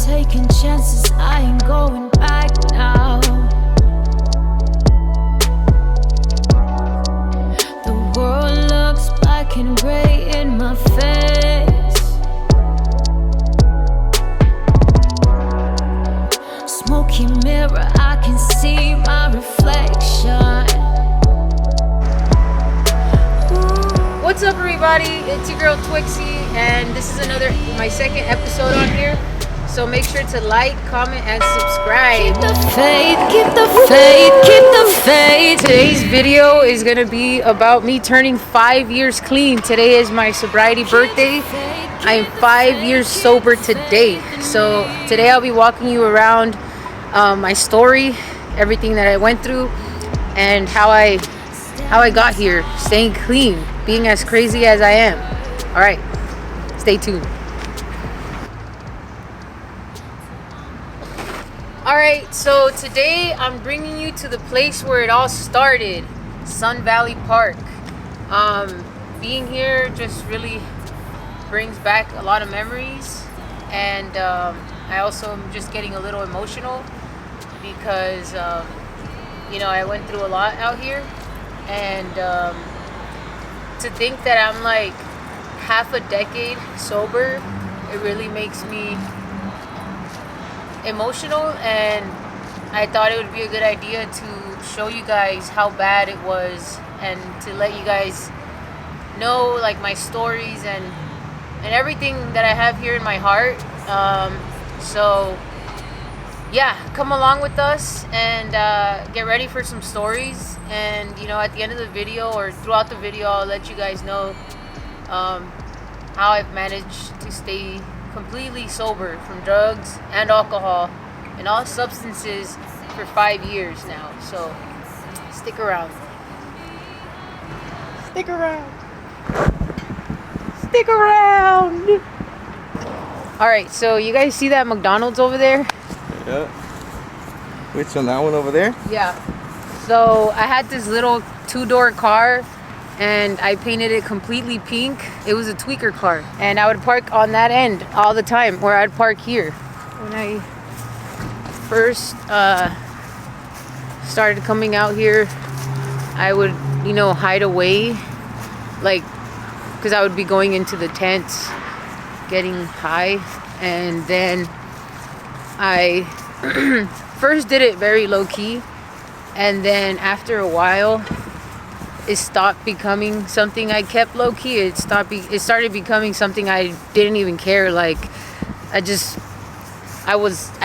taking chances, I ain't going back now. The world looks black and gray in my face. Smoky mirror, I can see my reflection. What's up, everybody? It's your girl Twixie, and this is my second episode on here. So make sure to like, comment, and subscribe. Keep the faith, keep the faith, keep the faith. Today's video is gonna be about me turning 5 years clean. Today is my sobriety birthday. I am 5 years sober today. So today I'll be walking you around my story, everything that I went through, and how I got here, staying clean, being as crazy as I am. All right, stay tuned. All right, so today I'm bringing you to the place where it all started, Sun Valley Park. Being here just really brings back a lot of memories, and I also am just getting a little emotional because I went through a lot out here, and to think that I'm like half a decade sober, it really makes me emotional. And I thought it would be a good idea to show you guys how bad it was, and to let you guys know like my stories and everything that I have here in my heart. So yeah, come along with us and get ready for some stories. And at the end of the video, or throughout the video, I'll let you guys know how I've managed to stay completely sober from drugs and alcohol and all substances for 5 years now. So stick around. Stick around. Stick around. All right, so you guys see that McDonald's over there? Yeah. Which one? That one over there? Yeah. So I had this little 2-door car, and I painted it completely pink. It was a tweaker car, and I would park on that end all the time, where I'd park here. When I first started coming out here, I would hide away, like, because I would be going into the tents getting high. And then I first did it very low key, and then after a while it stopped becoming something I kept low key. It started becoming something I didn't even care. Like, I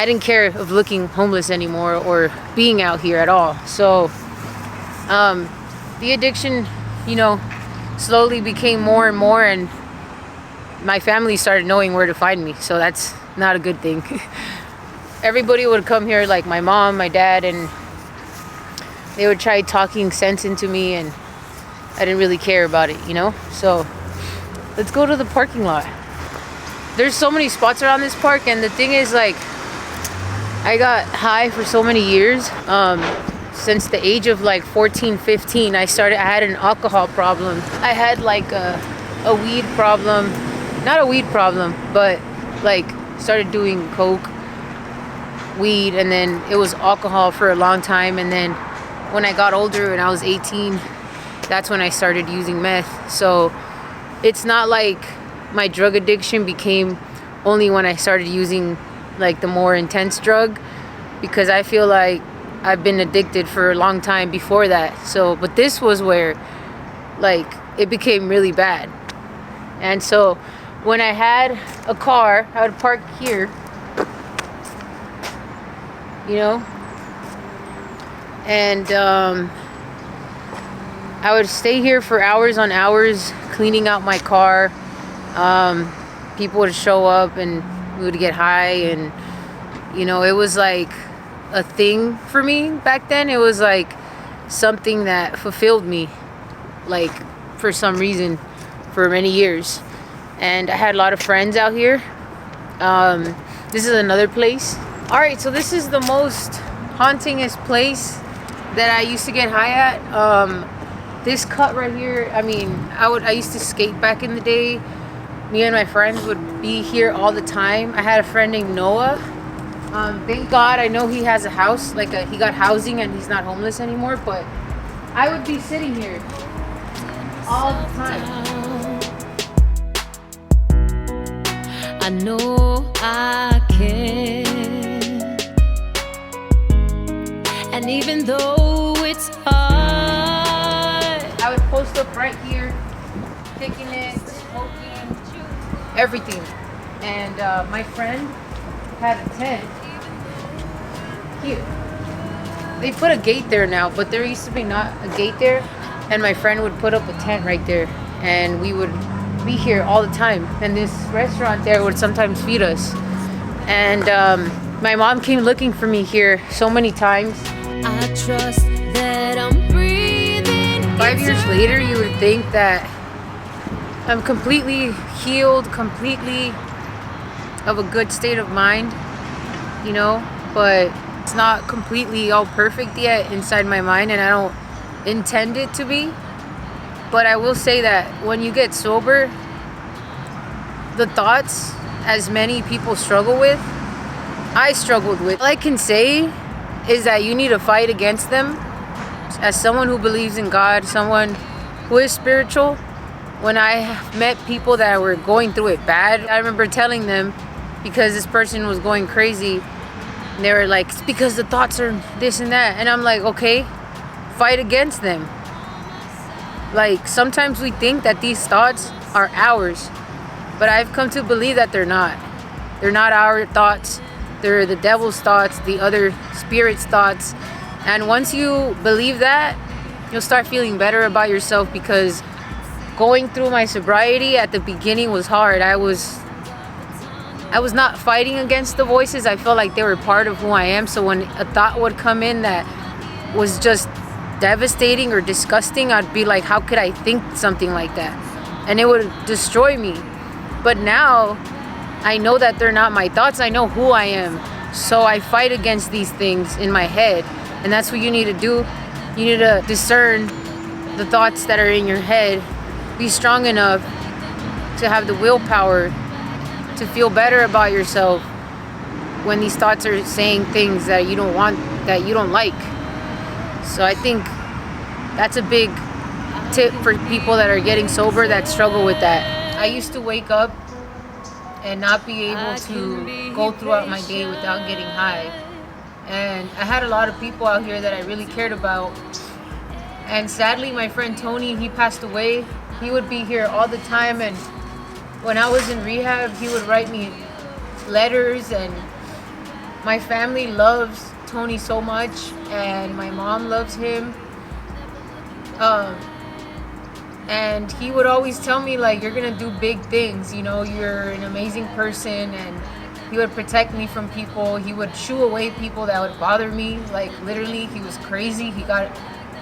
didn't care of looking homeless anymore or being out here at all. So the addiction slowly became more and more, and my family started knowing where to find me. So that's not a good thing. Everybody would come here, like my mom, my dad, and they would try talking sense into me, and I didn't really care about it, So let's go to the parking lot. There's so many spots around this park, and the thing is, like, I got high for so many years. Since the age of like 14, 15, I had an alcohol problem. I had like a weed problem. Not a weed problem, but like started doing coke, weed, and then it was alcohol for a long time. And then when I got older and I was 18, that's when I started using meth. So it's not like my drug addiction became only when I started using like the more intense drug, because I feel like I've been addicted for a long time before that. So, but this was where like it became really bad. And so when I had a car, I would park here, and I would stay here for hours on hours cleaning out my car. People would show up and we would get high, and it was like a thing for me back then. It was like something that fulfilled me, like, for some reason, for many years. And I had a lot of friends out here. This is another place. All right, so this is the most hauntingest place that I used to get high at. This cut right here, I used to skate back in the day me and my friends would be here all the time. I had a friend named Noah. Thank God I know he has a house, like he got housing and he's not homeless anymore, but I would be sitting here all the time. I know I can, and even though it's hard, I would post up right here, kicking it, smoking, everything. And my friend had a tent here. They put a gate there now, but there used to be not a gate there. And my friend would put up a tent right there, and we would be here all the time. And this restaurant there would sometimes feed us. And my mom came looking for me here so many times. I trust that I'm breathing. 5 years later, you would think that I'm completely healed, completely of a good state of mind, you know, but it's not completely all perfect yet inside my mind, and I don't intend it to be. But I will say that when you get sober, the thoughts, as many people struggle with, I struggled with. All I can say is that you need to fight against them. As someone who believes in God, someone who is spiritual, when I met people that were going through it bad, I remember telling them, because this person was going crazy, and they were like, it's because the thoughts are this and that. And I'm like, okay, fight against them. Like, sometimes we think that these thoughts are ours, but I've come to believe that they're not. They're not our thoughts. They're the devil's thoughts, the other spirit's thoughts. And once you believe that, you'll start feeling better about yourself, because going through my sobriety at the beginning was hard. I was not fighting against the voices. I felt like they were part of who I am. So when a thought would come in that was just devastating or disgusting, I'd be like, how could I think something like that? And it would destroy me. But now I know that they're not my thoughts. I know who I am. So I fight against these things in my head. And that's what you need to do. You need to discern the thoughts that are in your head. Be strong enough to have the willpower to feel better about yourself when these thoughts are saying things that you don't want, that you don't like. So I think that's a big tip for people that are getting sober, that struggle with that. I used to wake up and not be able to go throughout my day without getting high. And I had a lot of people out here that I really cared about. And sadly, my friend Tony, he passed away. He would be here all the time, and when I was in rehab, he would write me letters, and my family loves Tony so much, and my mom loves him. And he would always tell me, like, you're gonna do big things, you know, you're an amazing person. And he would protect me from people. He would shoo away people that would bother me. Like, literally, he was crazy. He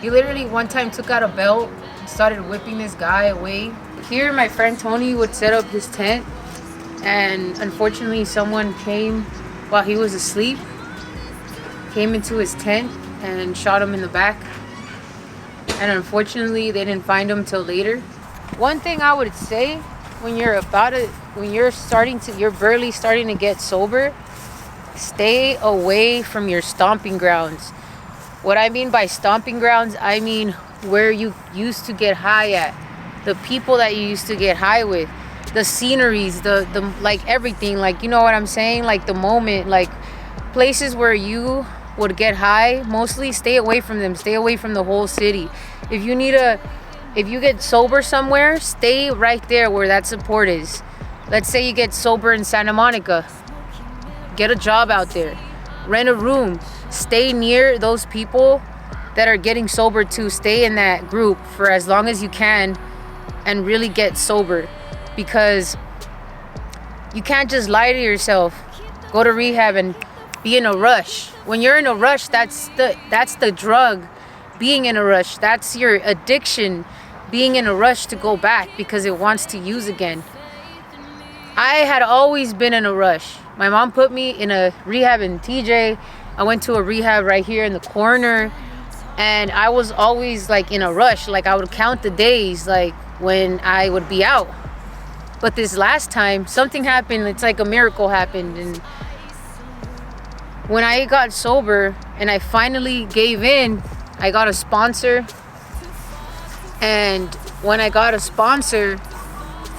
literally one time took out a belt and started whipping this guy away. Here, my friend Tony would set up his tent, and unfortunately someone came while he was asleep, came into his tent and shot him in the back. And unfortunately they didn't find him till later. One thing I would say, when you're barely starting to get sober, stay away from your stomping grounds. What I mean by stomping grounds, I mean where you used to get high at, the people that you used to get high with, the sceneries, the like everything, like, you know what I'm saying, like the moment, like places where you would get high. Mostly stay away from them. Stay away from the whole city. If you get sober somewhere, stay right there where that support is. Let's say you get sober in Santa Monica, get a job out there, rent a room, stay near those people that are getting sober too. Stay in that group for as long as you can and really get sober, because you can't just lie to yourself, go to rehab and be in a rush. When you're in a rush, that's the drug. Being in a rush, that's your addiction. Being in a rush to go back because it wants to use again. I had always been in a rush. My mom put me in a rehab in TJ. I went to a rehab right here in the corner, and I was always like in a rush. Like, I would count the days like when I would be out. But this last time, something happened. It's like a miracle happened. And when I got sober and I finally gave in, I got a sponsor. And when I got a sponsor,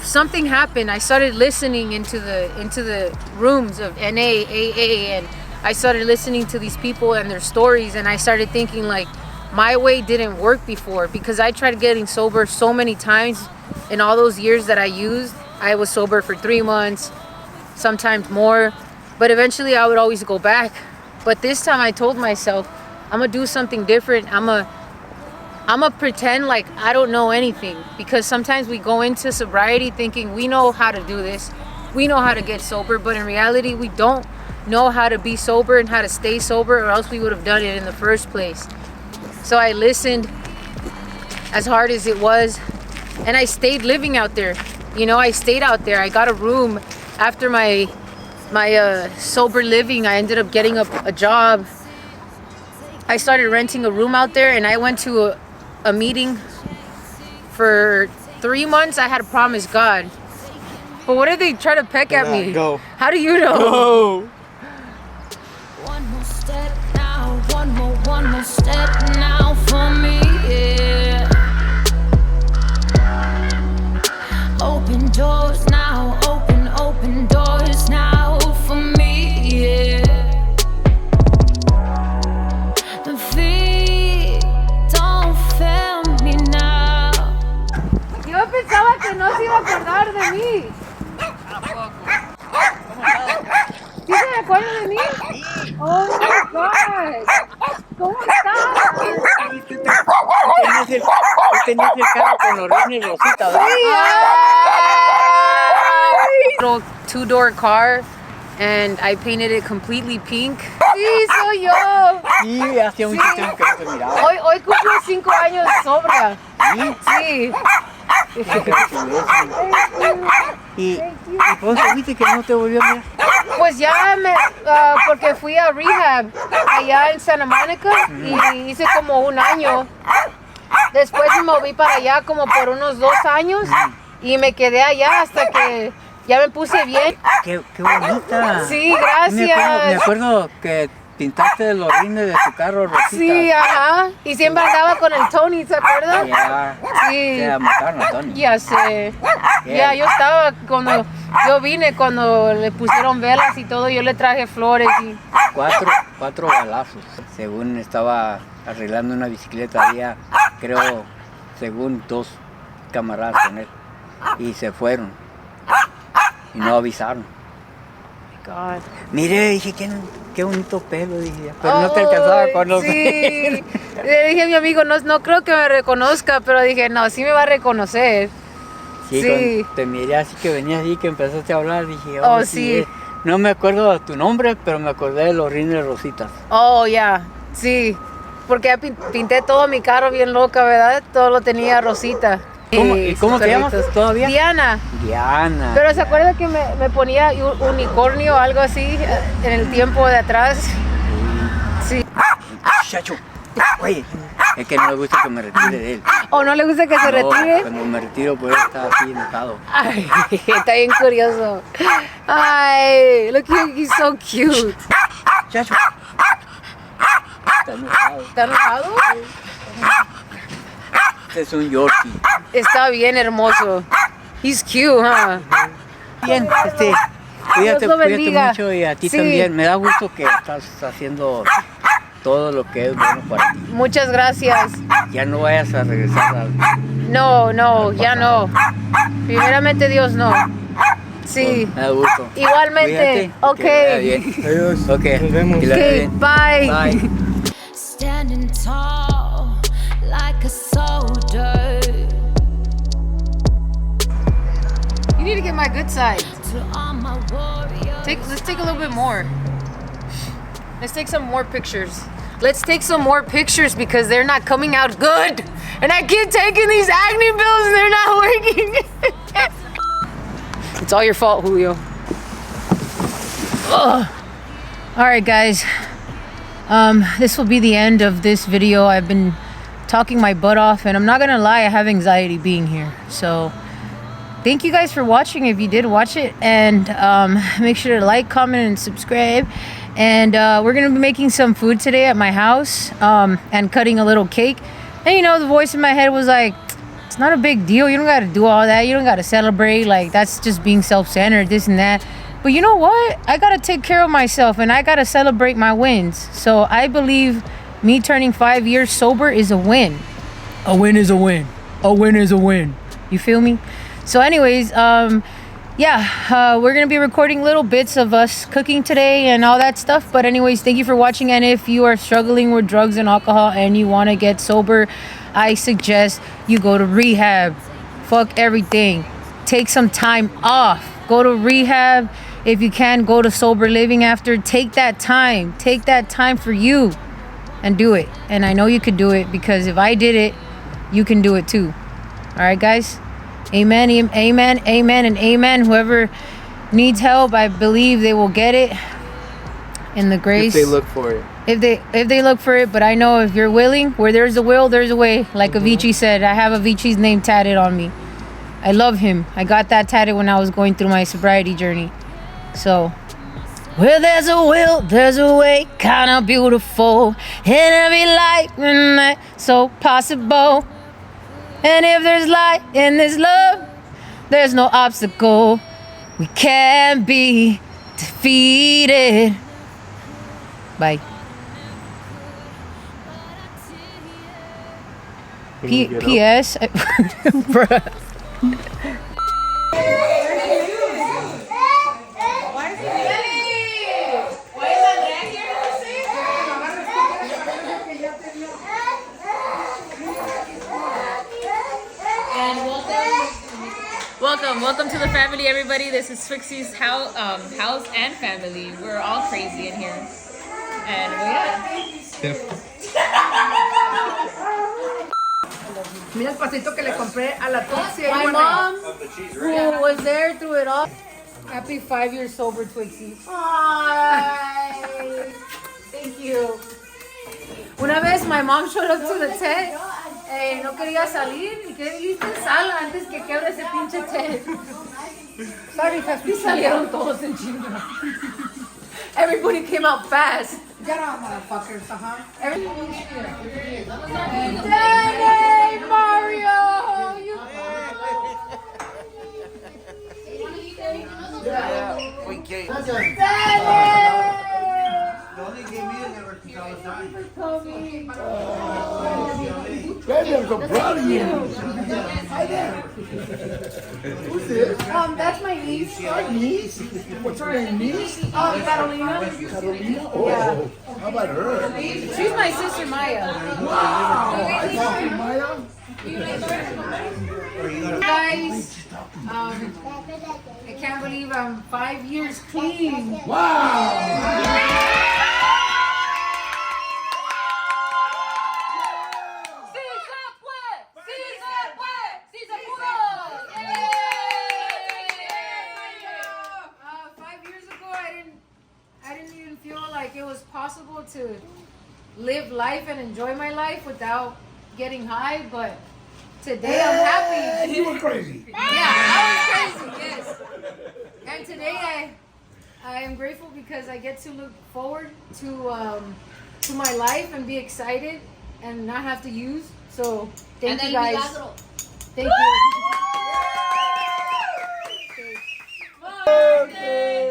something happened. I started listening into the rooms of NA, AA, and I started listening to these people and their stories, and I started thinking like my way didn't work before, because I tried getting sober so many times in all those years that I used. I was sober for 3 months, sometimes more, but eventually I would always go back. But this time I told myself, I'm gonna do something different. I'm gonna pretend like I don't know anything, because sometimes we go into sobriety thinking we know how to do this, we know how to get sober, but in reality we don't know how to be sober and how to stay sober, or else we would have done it in the first place. So I listened as hard as it was, and I stayed living out there. You know, I stayed out there. I got a room after my sober living. I ended up getting a job. I started renting a room out there, and I went to a meeting for 3 months. I had to promise God. But what did they try to peck at me? Go. How do you know? Go. One more step now, one more step now for me, yeah. Open doors now, open doors now for me, yeah. The feet don't fail me now. Yo pensaba que no se iba a acordar de mí. ¿Sí se acuerda de mí? Oh my God. ¿Cómo estás? Tú tenías el carro con los rines Rosita, ¿verdad? Little 2-door car, and I painted it completely pink. Sí, soy yo. Sí, hacía mucho tiempo que no te miraba. Hoy cumplo 5 años sobria. Sí. ¿Y por qué viste que no te volvió a mirar? Pues ya porque fui a rehab allá en Santa Mónica y hice como 1 año. Después me moví para allá como por unos 2 años y me quedé allá hasta que ya me puse bien. Qué bonita. Sí, gracias. Me acuerdo que pintaste los rines de tu carro Rosita. Sí, ajá. Y siempre andaba con el Tony, ¿se acuerdan? Ya, Sí. ya mataron a Tony. Ya sé. Ya, yo estaba cuando yo vine, cuando le pusieron velas y todo, yo le traje flores y... 4 balazos. Según estaba arreglando una bicicleta, había, creo, según 2 camaradas con él. Y se fueron. Y no avisaron. God. Mire, dije, qué bonito pelo, dije. Pero no te alcanzaba a conocer. Sí. Le dije a mi amigo, no creo que me reconozca, pero dije, no, sí me va a reconocer. Sí, Sí. cuando te miré así que venías así que empezaste a hablar, dije, Oh, sí. No me acuerdo de tu nombre, pero me acordé de los rines Rositas. Oh, ya, sí. Porque ya pinté todo mi carro bien loca, ¿verdad? Todo lo tenía rosita. ¿Y cómo te llamas todavía? Diana. Diana. Pero se acuerda que me ponía unicornio o algo así en el tiempo de atrás. Sí. Chacho, oye, es que no me gusta que me retire de él. ¿O no le gusta que se retire? Cuando me retiro, pues está así enojado. Ay, está bien curioso. Ay, look, he's so cute. Chacho. Está enojado. ¿Está enojado? Este es un Yorkie. Está bien hermoso. He's cute, huh? Bien, Dios lo bendiga. mucho y a ti Sí. también. Me da gusto que estás haciendo todo lo que es bueno para ti. Muchas gracias. Ya no vayas a regresar al... No, ya no. Primeramente Dios no. Sí. Me da gusto. Igualmente. Cuídate, Ok. que vaya bien. Adiós. Ok. Nos vemos. Que le vaya Okay, bien. bye. Bye. Standing tall like a soldier. You need to get my good side. To all my warriors. Let's take a little bit more. Let's take some more pictures. Let's take some more pictures because they're not coming out good. And I keep taking these acne pills and they're not working. It's all your fault, Julio. Ugh. All right, guys. This will be the end of this video. I've been talking my butt off, and I'm not gonna lie, I have anxiety being here. So thank you guys for watching if you did watch it, and make sure to like, comment, and subscribe. And we're gonna be making some food today at my house, and cutting a little cake. And you know, the voice in my head was like, it's not a big deal, you don't gotta do all that, you don't gotta celebrate, like that's just being self-centered, this and that. But you know what, I gotta take care of myself and I gotta celebrate my wins. So I believe me turning 5 years sober is a win. A win is a win. A win is a win. You feel me? So anyways, yeah, we're gonna be recording little bits of us cooking today and all that stuff. But anyways, thank you for watching. And if you are struggling with drugs and alcohol and you want to get sober, I suggest you go to rehab. Fuck everything. Take some time off. Go to rehab. If you can, go to sober living after. Take that time. Take that time for you and do it. And I know you could do it, because if I did it, you can do it too. All right, guys? Amen, amen, amen, and amen. Whoever needs help, I believe they will get it in the grace. If they look for it. If they look for it. But I know if you're willing, where there's a will, there's a way. Like Avicii said, I have Avicii's name tatted on me. I love him. I got that tatted when I was going through my sobriety journey. So, where there's a will, there's a way, kinda beautiful. In every light and night, so possible. And if there's light in this love, there's no obstacle. We can't be defeated. Bye. P.S. Bruh. Welcome to the family, everybody. This is Trixie's house and family. We're all crazy in here, and Mira el pasito que le compré a la Toxie. My mom, who was there through it all. Happy 5 years sober, Twixie. Hi. Thank you. Una vez my mom showed up to the tent. No quería salir y que viste sal antes que quebre ese pinche tent. Sorry, Caspi, salieron todos en chinga. Everybody came out fast. Get out, motherfuckers, Daddy, Mario! You We can't. Daddy! Baby, I'm so proud of you. Hi there. Who's this? That's my niece. Your niece? What's her name, niece? Carolina. Carolina? Oh, how about her? She's my sister, Maya. Wow. I talked to Maya. Guys, I can't believe I'm 5 years clean. Wow. It was possible to live life and enjoy my life without getting high, but today I'm happy. You were crazy. Yeah, I was crazy, yes. And today I am grateful because I get to look forward to my life and be excited and not have to use. So thank you guys. Thank you. Okay.